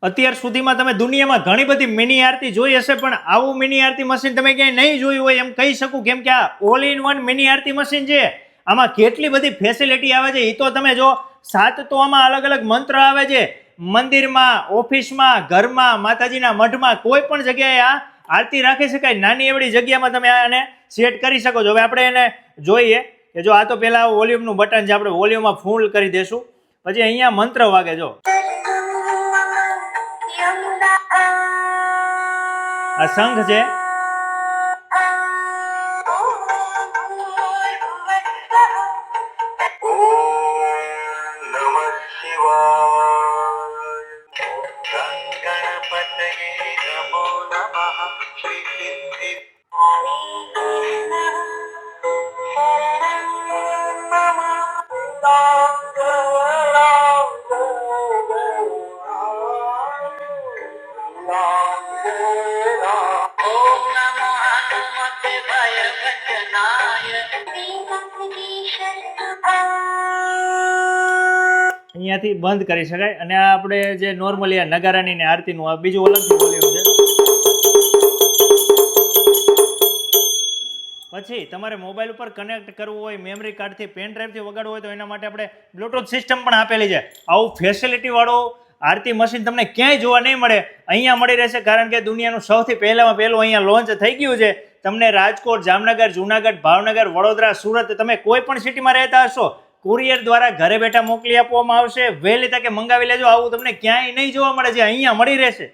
અત્યાર સુધીમાં તમે દુનિયામાં ઘણી બધી મિની આરતી જોઈ હશે, પણ આવું મિની આરતી મશીન તમે ક્યાંય નહીં જોયું હોય એમ કહી શકું, કેમ કે આ all in one mini Aarti machine છે. આમાં કેટલી બધી ફેસિલિટી આવે છે એ તો તમે જો. 7 તો આમાં અલગ અલગ મંત્ર આવે છે. મંદિરમાં, ઓફિસમાં, ઘરમાં, માતાજીના મઢમાં, કોઈ પણ જગ્યાએ આ આરતી રાખી શકાય. નાની એવડી જગ્યામાં તમે આને સેટ કરી શકો છો. હવે આપણે એને જોઈએ કે જો આ તો પહેલા વોલ્યુમનું બટન છે, આપણે વોલ્યુમમાં ફૂલ કરી દેશું, પછી અહીંયા મંત્ર વાગે. જો આ શંખ છે, અહીંયાથી બંધ કરી શકાય. અને આ આપણે જે નોર્મલી આ નગારાની ને આરતીનું આ બીજું અલગથી વોલ્યુમ છે. પછી તમારે મોબાઈલ ઉપર કનેક્ટ કરવું હોય, મેમરી કાર્ડથી, પેન ડ્રાઈવથી વગાડવું હોય તો એના માટે આપણે બ્લૂટૂથ સિસ્ટમ પણ આપેલી છે. આવું ફેસિલિટી વાળો આરતી મશીન તમને ક્યાંય જોવા નહીં મળે, અહીંયા મળી રહેશે. કારણ કે દુનિયાનું સૌથી પહેલામાં પહેલું અહીંયા લોન્ચ થઈ ગયું છે. તમને રાજકોટ, જામનગર, જુનાગઢ, ભાવનગર, વડોદરા, સુરત, તમે કોઈ પણ સિટીમાં રહેતા હશો, કુરિયર દ્વારા ઘરે બેઠા મોકલી આપવામાં આવશે. વહેલી તકે મંગાવી લેજો. આવું તમને ક્યાંય નહીં જોવા મળે છે, અહીંયા મળી રહેશે.